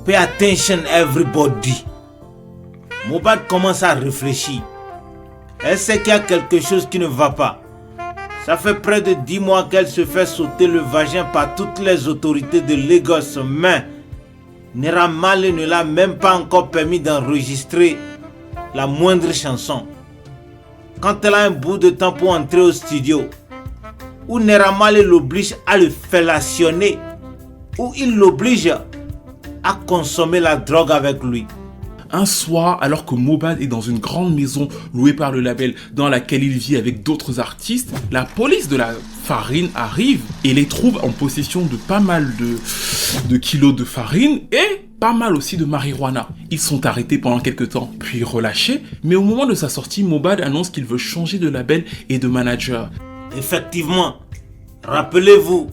Pay attention everybody. Mohbad commence à réfléchir. Elle sait qu'il y a quelque chose qui ne va pas. Ça fait près de 10 mois qu'elle se fait sauter le vagin par toutes les autorités de Lagos, mais Naira Marley ne l'a même pas encore permis d'enregistrer la moindre chanson. Quand elle a un bout de temps pour entrer au studio, où Naira Marley l'oblige à le fellationner, où il l'oblige à consommer la drogue avec lui. Un soir, alors que Mohbad est dans une grande maison louée par le label dans laquelle il vit avec d'autres artistes, la police de la farine arrive et les trouve en possession de pas mal de kilos de farine et pas mal aussi de marijuana. Ils sont arrêtés pendant quelques temps, puis relâchés, mais au moment de sa sortie, Mohbad annonce qu'il veut changer de label et de manager. Effectivement, rappelez-vous,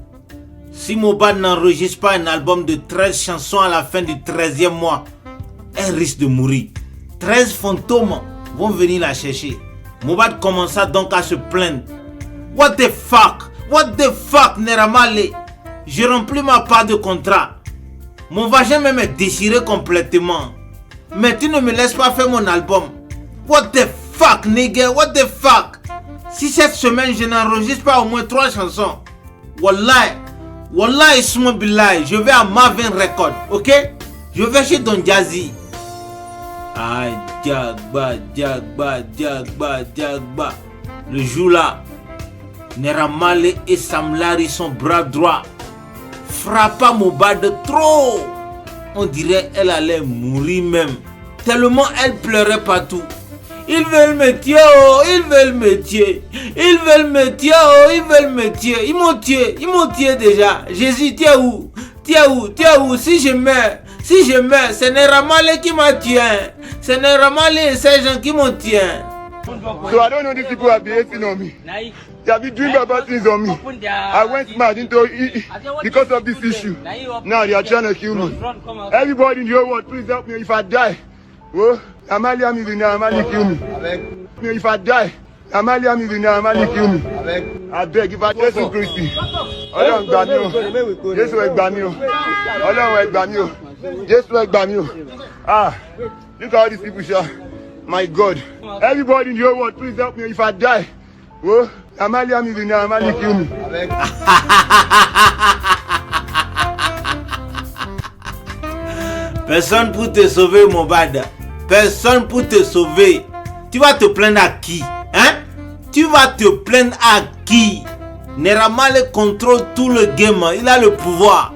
si Mohbad n'enregistre pas un album de 13 chansons à la fin du 13e mois, elle risque de mourir. 13 fantômes vont venir la chercher. Mohbad commença donc à se plaindre. What the fuck? What the fuck, Naira Marley? Je remplis ma part de contrat. Mon vagin même est déchiré complètement. Mais tu ne me laisses pas faire mon album. What the fuck, nigga? What the fuck? Si cette semaine je n'enregistre pas au moins 3 chansons, Wallah, Isma Billahi, je vais à Marvin Record, ok? Je vais chez Don Jazzy. Ah, Diagba. Le jour là, Naira Marley et Sam Larry, son bras droit, frappa Mohbad trop. On dirait qu'elle allait mourir même. Tellement elle pleurait partout. Ils veulent me tuer, oh, ils veulent me tuer. Ils veulent me tuer, oh, ils veulent me tuer. Ils m'ont tué déjà. Jésus, tu es où? Si je meurs, c'est Naira Marley qui m'a tué. C'est Naira Marley et ces gens qui m'ont tué. So I don't know these people are behaving on me. They have been doing bad things on me. I went mad into it because of this issue. Now they are trying to kill me. Everybody in the whole world, please help me if I die. Oh, Amalia me Naira Marley kill me. If I die, Amalia me Naira Marley kill me. I beg, if I Jesus Christ, Ọlọ́run gbà mí o, Jésù ẹ gbà mí o, Ọlọ́run ẹ gbà mí o, Jésù ẹ gbà mí o. Ah, look at all these people, sha. My God, everybody in the whole world, please help me if I die. Oh, Amalia me Naira Marley kill me. Personne pour te sauver, Mohbad. Personne pour te sauver. Tu vas te plaindre à qui? Hein? Tu vas te plaindre à qui? Naira Marley contrôle tout le game. Il a le pouvoir.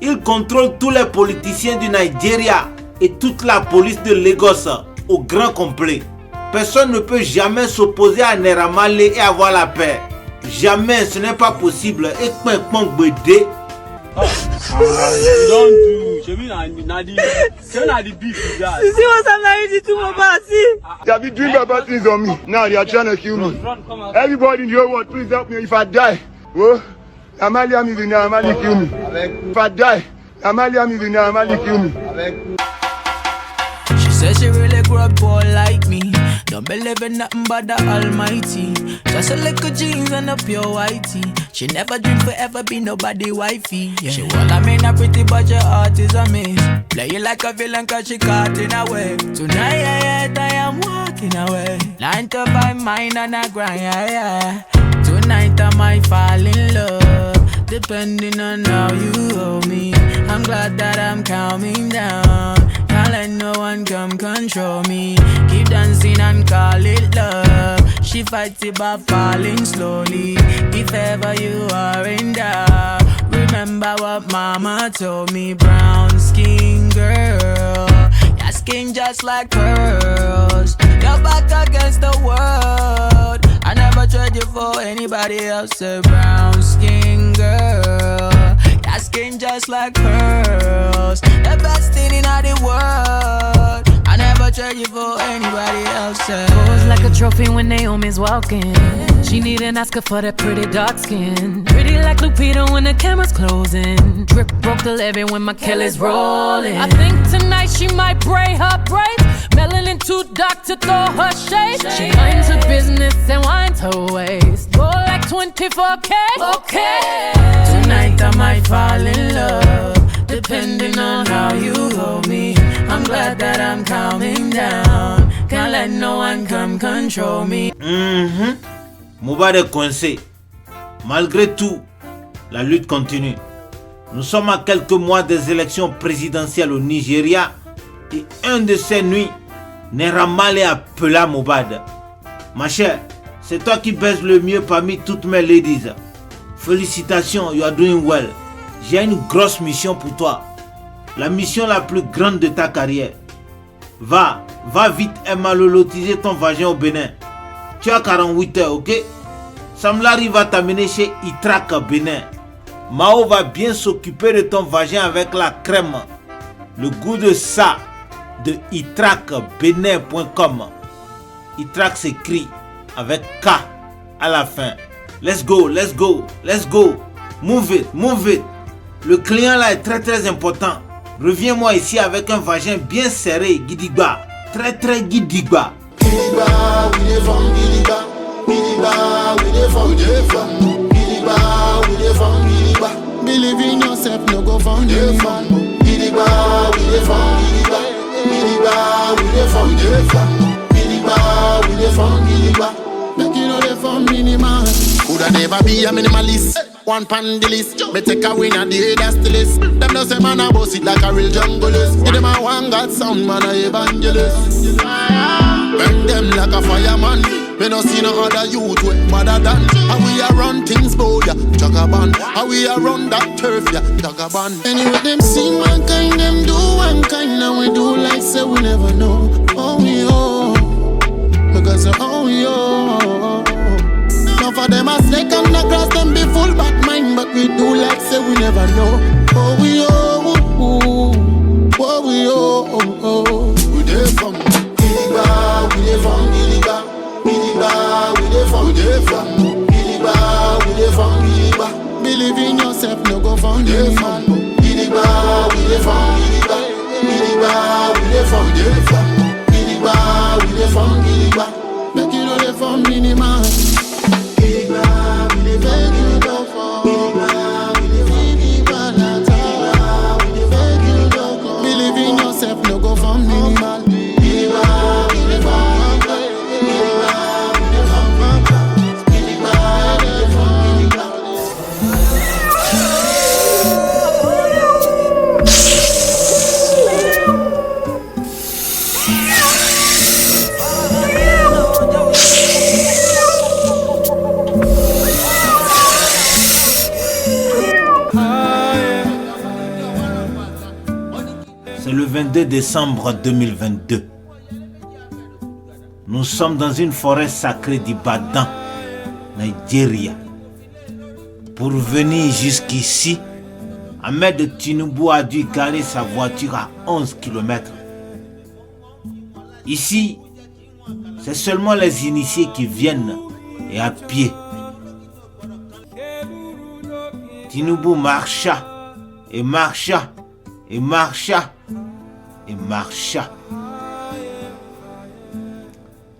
Il contrôle tous les politiciens du Nigeria et toute la police de Lagos au grand complet. Personne ne peut jamais s'opposer à Naira Marley et avoir la paix. Jamais, ce n'est pas possible. Et Gbede. Don't do. You see what I'm married to Mohbad? See? They have been doing bad things on me. Now they are trying to kill me. Everybody in the whole world, please help me if I die. Oh, Amalia me Naira Marley kill me. If I die, Amalia me Naira Marley kill me. She says she really grew up poor like me. Don't believe in nothing but the Almighty. Just a little jeans and a pure whitey. She never dream forever be nobody wifey. Yeah. She wanna mean a pretty but your heart is a miss. Play you like a villain cause she caught in a way. Tonight I am walking away. 9 to 5 mine and a grind, yeah. Tonight I might fall in love. Depending on how you hold me. I'm glad that I'm calming down. Can't let no one come control me. Keep dancing and call it love. She fights it by falling slowly. If ever you are in doubt, remember what mama told me. Brown skin girl, your skin just like pearls. You're back against the world. I never trade you for anybody else. A brown skin girl, your skin just like pearls. The best thing in all the world. I never trade you for anybody else. Pose like a trophy when Naomi's walking. She need an Oscar for that pretty dark skin. Pretty like Lupita when the camera's closing. Drip broke the levee when my Kelly's rolling. I think tonight she might braid her braids. Melanin too dark to throw her shade. She minds her business and winds her waist. Roll like 24K. Okay. Tonight I might fall in love. Depending on how you go. glad that I'm calming down. Can't let no one come control me. Mohbad est coincé. Malgré tout, la lutte continue. Nous sommes à quelques mois des élections présidentielles au Nigeria et un de ces nuits, Naira Marley appela Mohbad. Ma chère, c'est toi qui baises le mieux parmi toutes mes ladies. Félicitations, you are doing well. J'ai une grosse mission pour toi. La mission la plus grande de ta carrière. Va vite émalolotiser ton vagin au Bénin. Tu as 48 heures, ok? Sam Larry va t'amener chez Itrak Bénin. Mao va bien s'occuper de ton vagin avec la crème. Le goût de ça de itrakbenin.com. Itrak s'écrit avec K à la fin. Let's go. Move it. Le client là est très important. Reviens-moi ici avec un vagin bien serré, Gidigba. Très Gidigba. Gidigba, we dey from Gidigba. Gidigba, we dey from Gidigba. We dey from Gidigba. Believe in yourself, no go from Gidigba. Gidigba, we dey from Gidigba. Gidigba, we dey from Gidigba. Gidigba, we dey from Gidigba. Make you know they from minimal. Coulda never be a minimalist. One pan the list, me take a win and the that's the list. Them no say man a boss it like a real junglist. Give them a one God sound man a evangelist. Burn them like a fireman. Me no see no other youth with mother than. How we a run things boy, yeah, Jagaban. How we a run that turf, yeah, Jagaban. Anyway them see mankind, them do one kind. Now we do like say we never know. Oh we oh, because oh we oh. Now for them a snake on the grass, them be full bad mind. But we do like say we never know. Oh we oh, oh we oh. We dey from Gidigba, we dey from Gidigba. Gidigba, we dey from Gidigba. Gidigba, we dey from Gidigba. Believe in yourself, no go from Gidigba. Gidigba, we dey from Gidigba. Gidigba, we dey from Gidigba. Gidigba, we dey from Gidigba. Make you know they from minimal. Gidigba, we dey make you know for. Gidigba, we dey from Gidigba. Gidigba, we dey make you know for. Believe in yourself, no go from minimal. Gidigba, we dey from. C'est le 22 décembre 2022. Nous sommes dans une forêt sacrée d'Ibadan, Nigeria. Pour venir jusqu'ici, Ahmed Tinubu a dû garer sa voiture à 11 km. Ici, c'est seulement les initiés qui viennent et à pied. Tinubu marcha et marcha et marcha et marcha.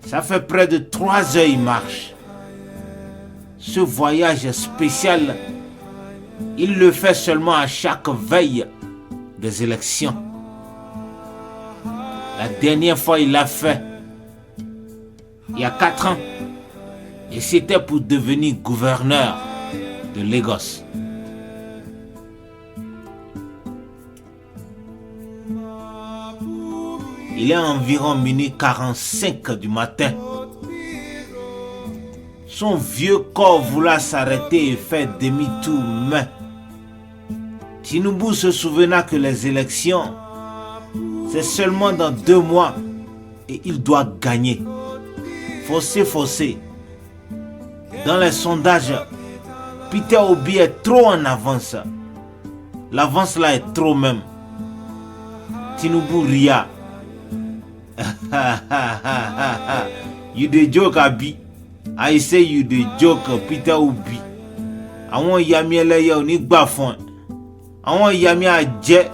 Ça fait près de 3 heures il marche. Ce voyage spécial, il le fait seulement à chaque veille des élections. La dernière fois il l'a fait il y a 4 ans. Et c'était pour devenir gouverneur de Lagos. Il est environ minuit 45 du matin. Son vieux corps voulait s'arrêter et faire demi-tour, mais Tinubu se souvena que les élections, c'est seulement dans 2 mois et il doit gagner. Fossé. Dans les sondages, Peter Obi est trop en avance. L'avance là est trop même. Tinubu ria. You the joke Abi. I say you the joke Peter Obi. Àwọn yami ẹlẹ́yẹ ò ní gbà fún ẹ. Àwọn yami àjẹ́.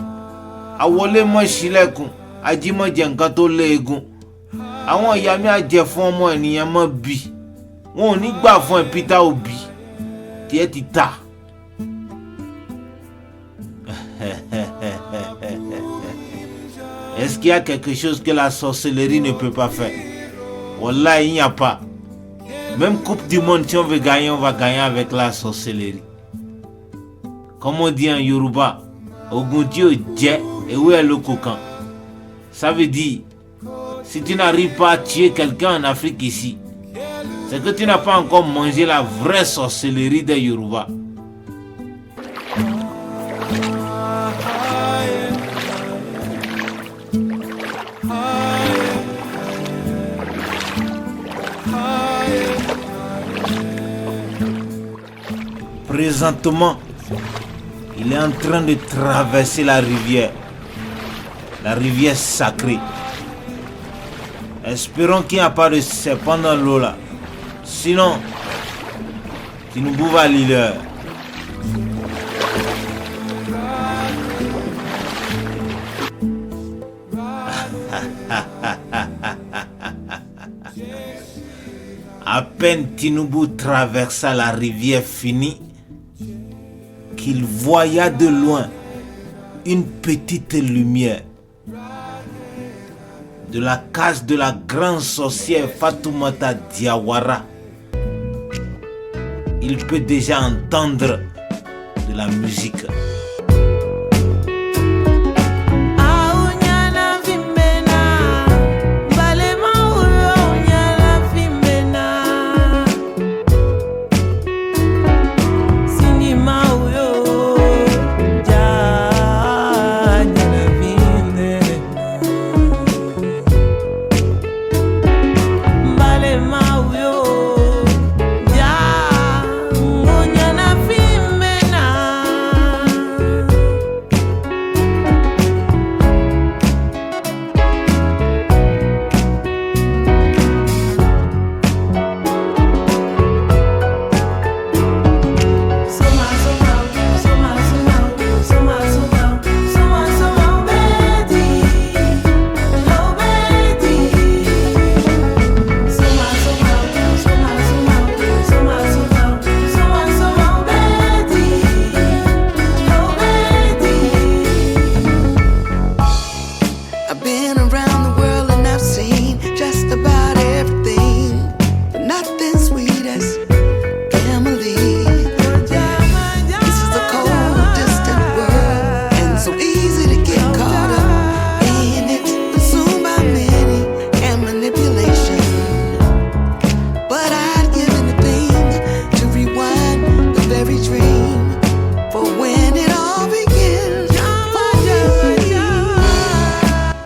Àwọlé mọ́ ṣílẹ̀kùn. Ajímọ̀ jẹ nǹkan tó léegun. Àwọn yami àjẹ́ fún ọmọ ènìyàn mọ́ bí. Wọn ò ní gbà fún ẹ Peter Obi. Tiẹ̀ ti ta. Est-ce qu'il y a quelque chose que la sorcellerie ne peut pas faire? Wallah, il n'y a pas. Même Coupe du Monde, si on veut gagner, on va gagner avec la sorcellerie. Comme on dit en Yoruba, Ogundio Dje et où est le coquin? Ça veut dire, si tu n'arrives pas à tuer quelqu'un en Afrique ici, c'est que tu n'as pas encore mangé la vraie sorcellerie des Yoruba. Présentement, il est en train de traverser la rivière sacrée. Espérons qu'il n'y a pas de serpent dans l'eau là. Sinon, Tinubu va leader. À peine Tinubu traversa la rivière finie, qu'il voya de loin une petite lumière de la case de la grande sorcière Fatoumata Diawara. Il peut déjà entendre de la musique.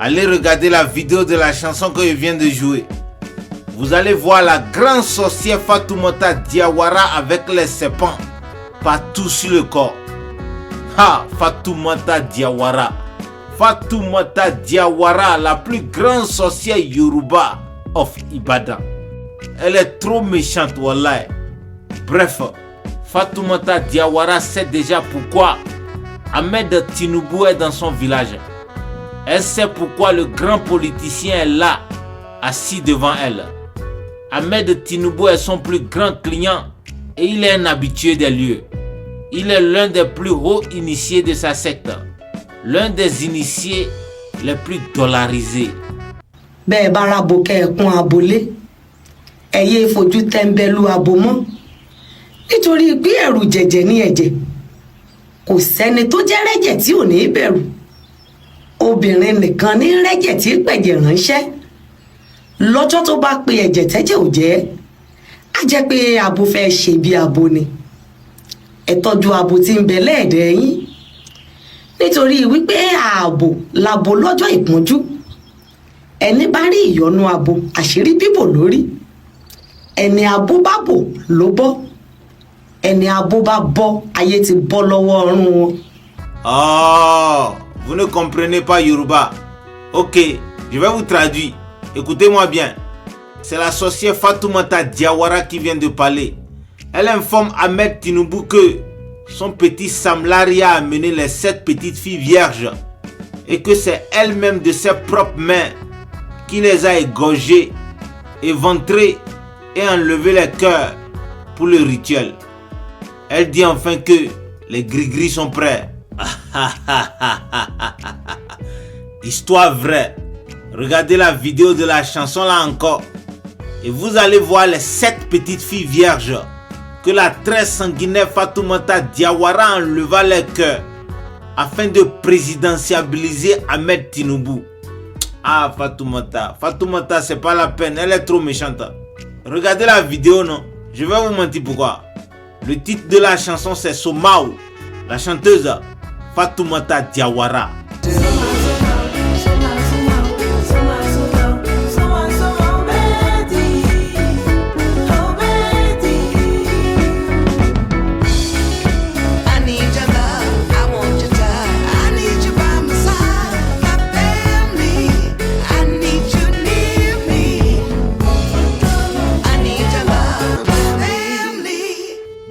Allez regarder la vidéo de la chanson que je viens de jouer. Vous allez voir la grande sorcière Fatoumata Diawara avec les serpents partout sur le corps. Ha, Fatoumata Diawara. Fatoumata Diawara, la plus grande sorcière Yoruba of Ibadan. Elle est trop méchante, wallah. Bref, Fatoumata Diawara sait déjà pourquoi Ahmed Tinubu est dans son village. Elle sait pourquoi le grand politicien est là, assis devant elle. Ahmed Tinubu est son plus grand client et il est un habitué des lieux. Il est l'un des plus hauts initiés de sa secte. L'un des initiés les plus dollarisés. Bẹ́ẹ̀ bá ra bòkẹ́ ẹ̀kún abolé, ẹ̀yẹ ìfojú tẹ́ńbẹ́lú abo mọ́. Nítorí pé ẹ̀rù jẹ̀jẹ̀ ní ẹ̀jẹ̀. Kò sẹ́ni tó jẹ́ rẹ́jẹ̀ tí ò ní bẹ̀rù. Obìnrin nìkan ní rẹ́jẹ̀ tí pẹ̀jẹ̀ ránṣẹ́. Lọ́jọ́ tó bá pe ẹ̀jẹ̀ tẹ́jẹ̀ ò jẹ́, á jẹ́ pé abo fẹ́ ṣe bí abo ni. Ẹ tọ́jú abo tí ń bẹ lẹ́ẹ̀dẹ̀ yín. Nítorí wípé ààbò labo lọ́jọ́ ìpọ́njú. Ẹni bá rí ìyọnu abo àṣírí bíbò lórí. Ẹni abo bá bò ló bọ́. Ẹni abo bá bọ́ ayé ti bọ́ lọ́wọ́ ọrùn wọn. Oh, vous ne comprenez pas Yoruba. Ok, je vais vous traduire. Écoutez-moi bien. C'est la sorcière Fatoumata Diawara qui vient de parler. Elle informe Ahmed Tinubu que son petit Samlari a amené les 7 petites filles vierges et que c'est elle-même de ses propres mains qui les a égorgées, éventrées et enlevé les cœurs pour le rituel. Elle dit enfin que les gris-gris sont prêts. Histoire vraie. Regardez la vidéo de la chanson là encore. Et vous allez voir les 7 petites filles vierges que la très sanguinaire Fatoumata Diawara enleva leur cœur afin de présidentiabiliser Ahmed Tinubu. Ah, Fatoumata. Fatoumata, c'est pas la peine. Elle est trop méchante. Regardez la vidéo, non? Je vais vous mentir pourquoi. Le titre de la chanson, c'est Somao. La chanteuse, Fatoumata Diawara.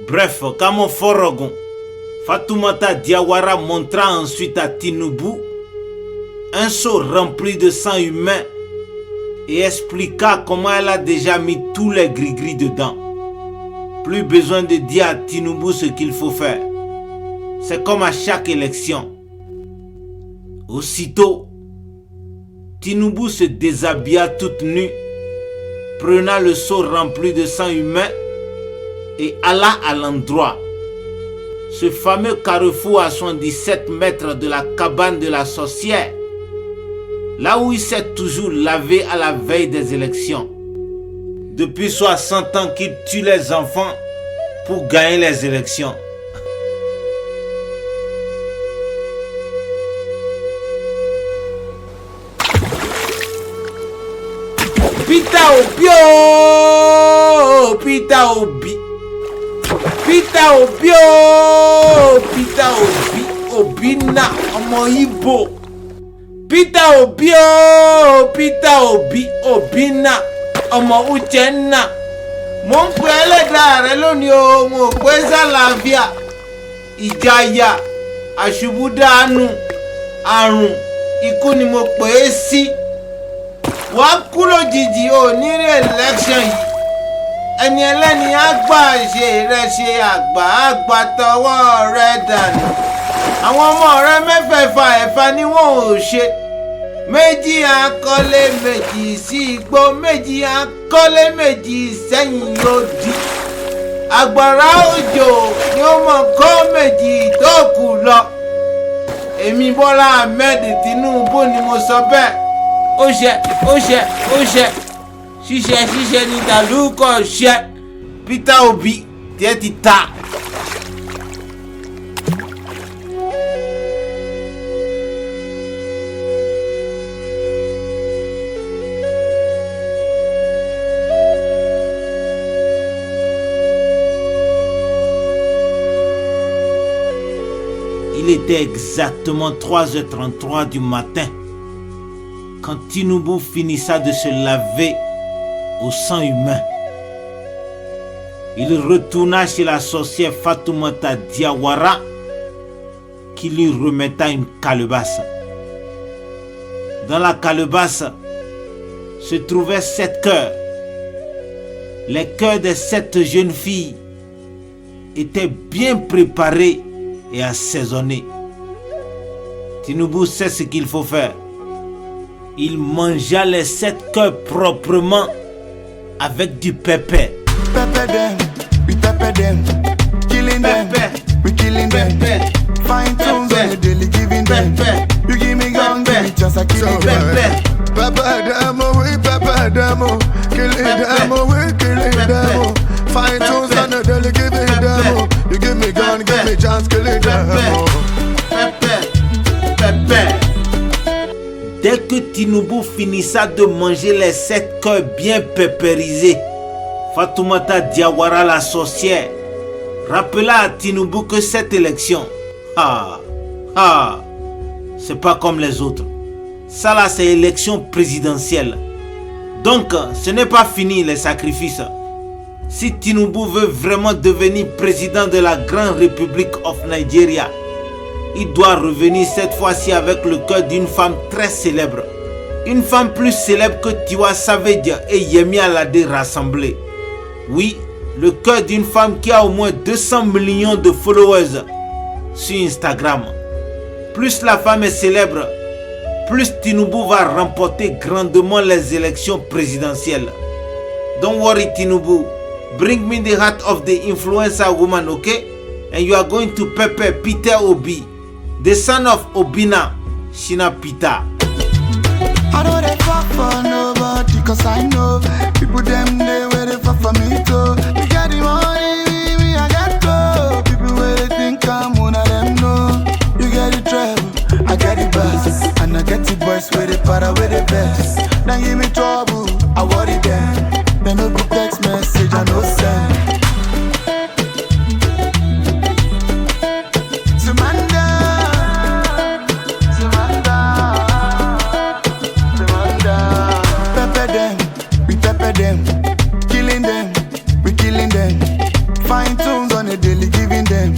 Bref, comme Forogon, Fatoumata Diawara montra ensuite à Tinubu un seau rempli de sang humain et expliqua comment elle a déjà mis tous les gris-gris dedans. Plus besoin de dire à Tinubu ce qu'il faut faire. C'est comme à chaque élection. Aussitôt, Tinubu se déshabilla toute nue, prenant le seau rempli de sang humain et alla à l'endroit. Ce fameux carrefour à 77 mètres de la cabane de la sorcière, là où il s'est toujours lavé à la veille des élections. Depuis 60 ans qu'il tue les enfants pour gagner les élections. Peter Obi, Peter Obi, Peter Obi, Peter Obi, Obina, ọmọ Igbo. Peter Obi, Peter Obi, Obina, ọmọ Uchenna. Mo ń pe ẹlẹ́dàá rẹ lónìí o, mo pé sálàáfíà, ìjayà, àṣubúdàánù, àrùn, ikú ni mo pè é sí. Wàá kú lójijì o ní election yìí. Ẹni ẹlẹ́ni àgbà ṣe rẹ ṣe àgbà àgbà tọwọ́ rẹ dànù. Àwọn ọmọ rẹ mẹ́fẹ̀ẹ̀fà ẹ̀fà ni wọ́n ò ṣe. Méjì akọ́lé méjì sí igbó, méjì akọ́lé méjì sẹ́yìn odi. Àgbàrá òjò ni ó mọ̀ kọ́ méjì tó kù lọ. Èmi Bọ́lá Ahmed Tinubu ni mo sọ bẹ́ẹ̀. Ó ṣe ṣíṣe ní tàlúkọ̀ ṣe. Peter Obi tiẹ̀ ti ta. Il était exactement 3h33 du matin quand Tinubu finissa de se laver au sang humain. Il retourna chez la sorcière Fatoumata Diawara qui lui remettra une calebasse. Dans la calebasse se trouvaient 7 cœurs. Les cœurs des 7 jeunes filles étaient bien préparés et assaisonnés. Tinubu sait ce qu'il faut faire. Il mangea les 7 cœurs proprement avec du pépé. Pepper them, we pepper them, killing them, we killing them. Fine tunes on the daily, giving them. You give me gun, give me chance, I kill them. Pepper them, we pepper them, killing them, we killing them. Fine tunes on the daily, giving them. You give me gun, give me chance, killing them. Dès que Tinubu finissa de manger les 7 cœurs bien pépérisés, Fatoumata Diawara la sorcière rappela à Tinubu que cette élection, c'est pas comme les autres. Ça là, c'est élection présidentielle. Donc, ce n'est pas fini les sacrifices. Si Tinubu veut vraiment devenir président de la Grande République of Nigeria, il doit revenir cette fois-ci avec le cœur d'une femme très célèbre. Une femme plus célèbre que Tiwa Savage et Yemi Alade rassemblés. Oui, le cœur d'une femme qui a au moins 200 millions de followers sur Instagram. Plus la femme est célèbre, plus Tinubu va remporter grandement les élections présidentielles. Don't worry Tinubu, bring me the heart of the influencer woman, okay? And you are going to pepper Peter Obi, the son of Obina, Shina Peter. I know they fuck for nobody, cause I know people them they where they fuck for me too. You got the money, me I got to. People where they think I'm one of them know. You get the trouble, I get the bus, and I get the boys where they para with the best. Now give me trouble, I worry them. They no good text message, I no send. Killing them, we killing them. Fine tunes on the daily, giving them.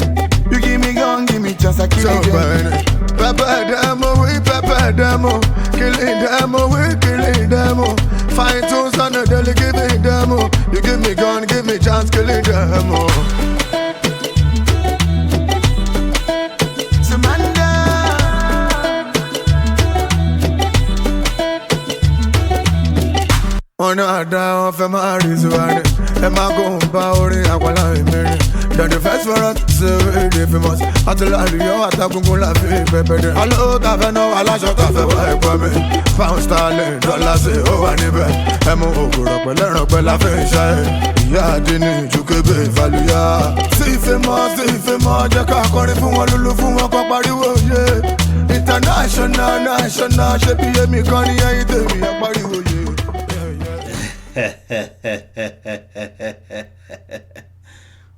You give me gun, give me chance, I kill them. Pepper them, we pepper them. Killing them, we killing them. Fine tunes on the daily, giving them. You give me gun, give me chance, killing them. On a down for my reason, and my gun power in Aquala. Then the first for us, so very famous. I tell you, I talk on la vie, baby. I love that, no, I like that, baby. Pound sterling, dollars, oh, I never. I'm over up, but learn up, la fin, yeah, didn't you could be value. See, famous, Jack, I call it from one little from one company, yeah. International, national, shape, me, Connie, I tell me, a body, yeah.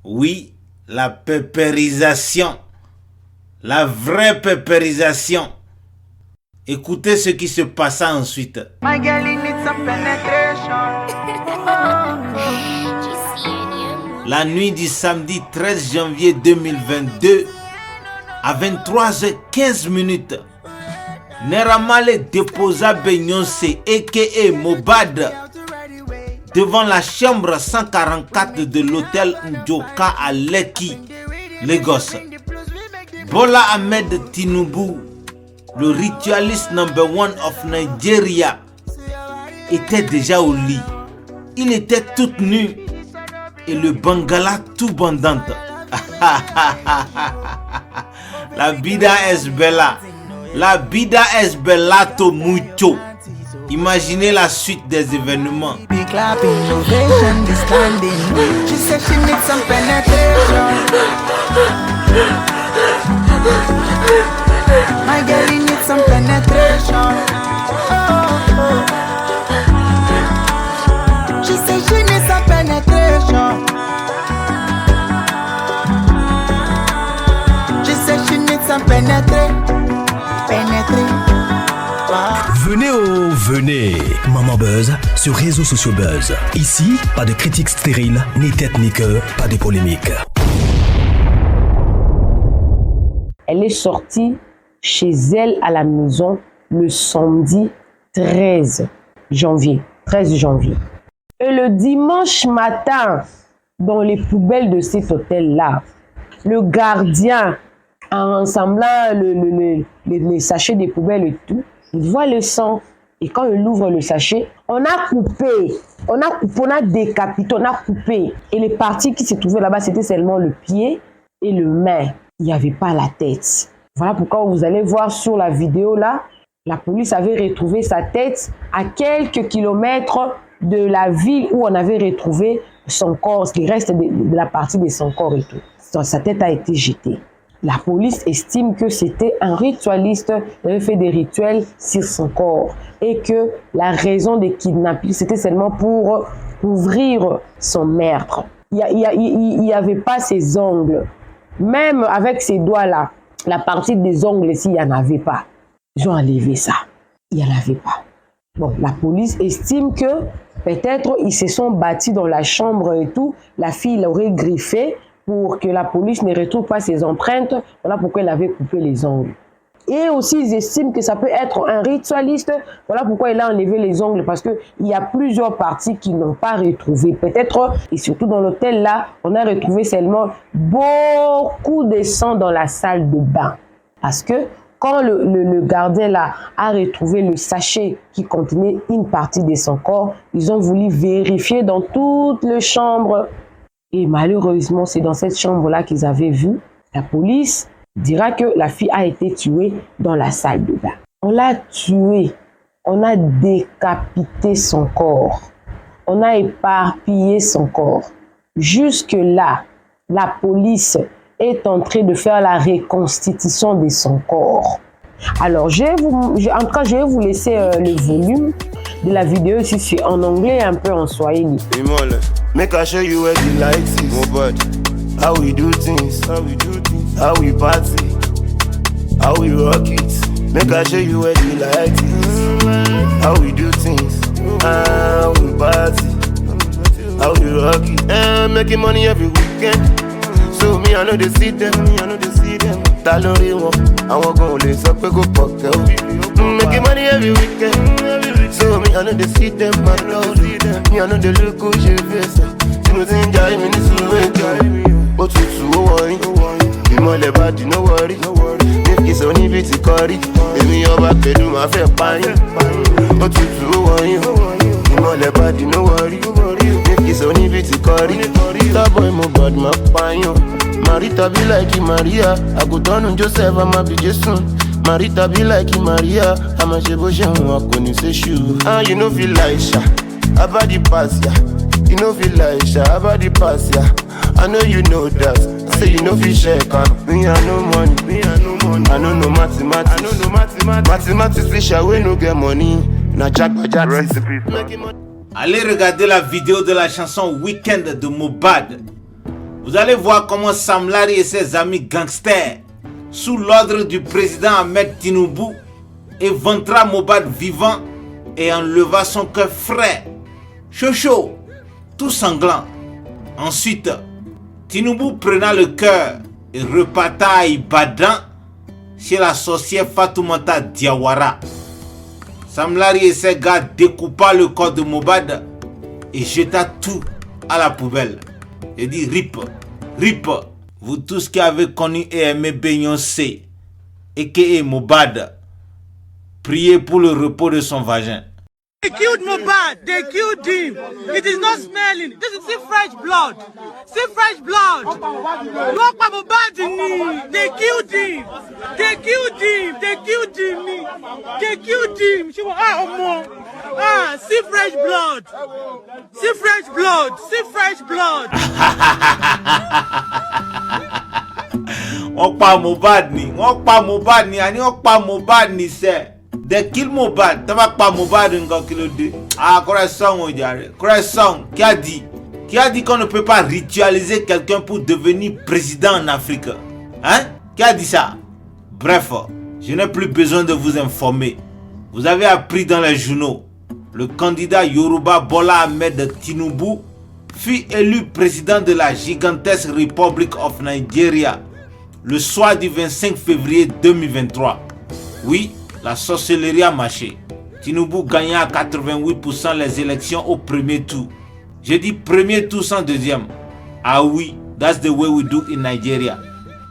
Oui, la pépérisation, la vraie pépérisation. Écoutez ce qui se passa ensuite. My girl, you need some penetration. La nuit du samedi 13 janvier 2022, à 23h15, Naira Marley déposa Beyoncé aka Mohbad devant la chambre 144 de l'hôtel Njoka à Lekki, Lagos. Bola Ahmed Tinubu, le ritualiste number one of Nigeria, était déjà au lit. Il était tout nu et le bangala tout bandante. La vida es bella. La vida es bellato mucho. Imaginez la suite des événements. Be clapping, ovation, be standing. She said she needs some penetration. My girl, you need some penetration. She said she needs some penetration. She said she needs some penetration. Venez, Maman Buzz sur Réseaux Sociaux Buzz. Ici, pas de critiques stériles, ni tête ni queue, pas de polémique. Elle est sortie chez elle à la maison le samedi 13 janvier. Et le dimanche matin, dans les poubelles de cet hôtel-là, le gardien, en rassemblant les sachets des poubelles et tout, il voit le sang. Et quand il ouvre le sachet, on a décapité, on a coupé. Et les parties qui se trouvaient là-bas, c'était seulement le pied et le main. Il n'y avait pas la tête. Voilà pourquoi vous allez voir sur la vidéo là, la police avait retrouvé sa tête à quelques kilomètres de la ville où on avait retrouvé son corps, les restes de la partie de son corps et tout. Sa tête a été jetée. La police estime que c'était un ritualiste qui avait fait des rituels sur son corps et que la raison des kidnappings, c'était seulement pour couvrir son meurtre. Il n'y avait pas ses ongles. Même avec ses doigts-là, la partie des ongles ici, il n'y en avait pas. Ils ont enlevé ça. Il n'y en avait pas. Bon, la police estime que peut-être ils se sont battus dans la chambre et tout. La fille l'aurait griffé pour que la police ne retrouve pas ses empreintes. Voilà pourquoi elle avait coupé les ongles. Et aussi, ils estiment que ça peut être un ritualiste. Voilà pourquoi il a enlevé les ongles, parce qu'il y a plusieurs parties qui n'ont pas retrouvé. Peut-être, et surtout dans l'hôtel là, on a retrouvé seulement beaucoup de sang dans la salle de bain. Parce que quand le gardien là a retrouvé le sachet qui contenait une partie de son corps, ils ont voulu vérifier dans toutes les chambres. Et malheureusement, c'est dans cette chambre-là qu'ils avaient vu. La police dira que la fille a été tuée dans la salle de bain. On l'a tuée. On a décapité son corps. On a éparpillé son corps. Jusque-là, la police est en train de faire la reconstitution de son corps. Alors, en tout cas, je vais vous laisser le volume de la vidéo ici, c'est en anglais et un peu en swahili. Make I show you where the lights is. How we do things, how we party, how we rock it. Make I show you where the lights is. How we do things, how we party, how we rock it. Making money every weekend. So me, I know they see them. Talori won, àwọn kan ò lè sọ pé kò pọ̀kẹ́ o. Making money every weekend. So me, I know they see them, I know me, I know they look who she face. Tí mo ti ń jayé mi ní sùúrù ètò. Ó tutù ó wọ̀nyí, ìmọ̀lẹ̀ bá dì no worry. Ní kìsọ̀ níbi tí kọrí, èmi ọba pẹ̀lú máa fẹ́ pààyàn. Ó tutù ó wọ̀nyí, ìmọ̀lẹ̀ bá dì no worry. Ní kìsọ̀ níbi tí kọrí, Starboy Mohbad máa pààyàn. Marita be like Maria, I go down on Joseph, I'ma be Jason. Marita be like Maria, I'ma she bojan, I couldn't say shoe. And you know feel like Sha, about the pass ya. You know feel like Sha, about the pass ya. I know you know that, say you know feel shake. Me I no money, I know no mathematics. Mathematics say Sha we no get money. Na Jack recipe. Allez regarder la vidéo de la chanson Weekend de Mohbad. Vous allez voir comment Sam Larry et ses amis gangsters, sous l'ordre du président Ahmed Tinubu, éventra Mohbad vivant et enleva son cœur frais, chaud, tout sanglant. Ensuite, Tinubu prena le cœur et reparta à Ibadan chez la sorcière Fatoumata Diawara. Sam Larry et ses gars découpa le corps de Mohbad et jeta tout à la poubelle. Et dit RIP, vous tous qui avez connu et aimé Beyoncé, a.k.a. Mohbad, priez pour le repos de son vagin. They killed Mohbad, they killed him. It is not smelling. This is fresh blood. See fresh blood. Look at Mohbad in me. They killed him. They killed him. They killed him. They killed him. She was see fresh blood. See fresh blood. See fresh blood. On pa Mohbad ni, ani on pa Mohbad ni c'est. They kill Mohbad, t'as pas Mohbad encore qui le dit. Ah, Corazon, on dirait. Corazon, qui a dit qu'on ne peut pas ritualiser quelqu'un pour devenir président en Afrique? Hein? Qui a dit ça? Bref, je n'ai plus besoin de vous informer. Vous avez appris dans les journaux. Le candidat Yoruba Bola Ahmed Tinubu fut élu président de la gigantesque Republic of Nigeria le soir du 25 février 2023. Oui, la sorcellerie a marché. Tinubu gagna à 88% les élections au premier tour. J'ai dit premier tour sans deuxième. Ah oui, that's the way we do in Nigeria.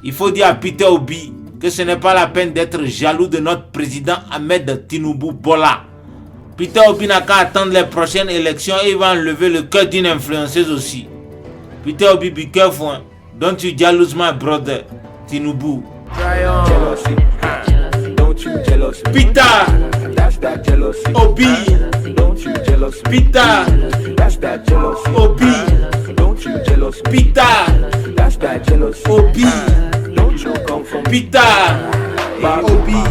Il faut dire à Peter Obi que ce n'est pas la peine d'être jaloux de notre président Ahmed Tinubu Bola. Peter Obi n'a qu'à attendre les prochaines élections et il va enlever le cœur d'une influenceuse aussi. Peter Obi, be careful, hein? Don't you jealous my brother, Tinubu. Jealousy. Don't you jealous me? Peter, That's that jealousy. Obi, Don't you jealous me? Peter, That's that jealousy. Obi, Don't you jealous me? Peter, That's that jealousy. Obi, Don't you come from Peter, Obi,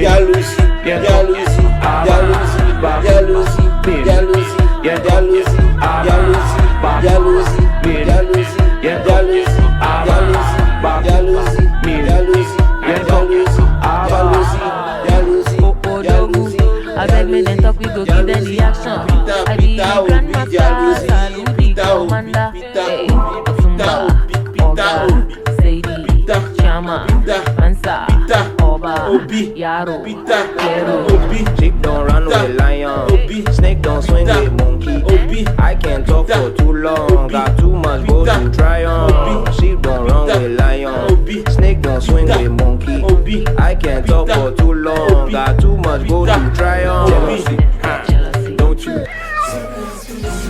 jealousy, jealousy, jealousy, jealousy, jealousy, jealousy, jealousy, jealousy, jealousy, Avec mes talk, we go give them the action. I be the grandmaster, salute the commander. Hey, Otumba, Oba, Sadie, Chama, Mansa, Oba, Yaro, Kero. Sheep don't run with lion, snake don't swing with monkey. I can't talk for too long, got too much gold to try on. Sheep don't run with lion, snake don't swing with monkey. I can't talk for much gold to try on. Jealousy, don't you?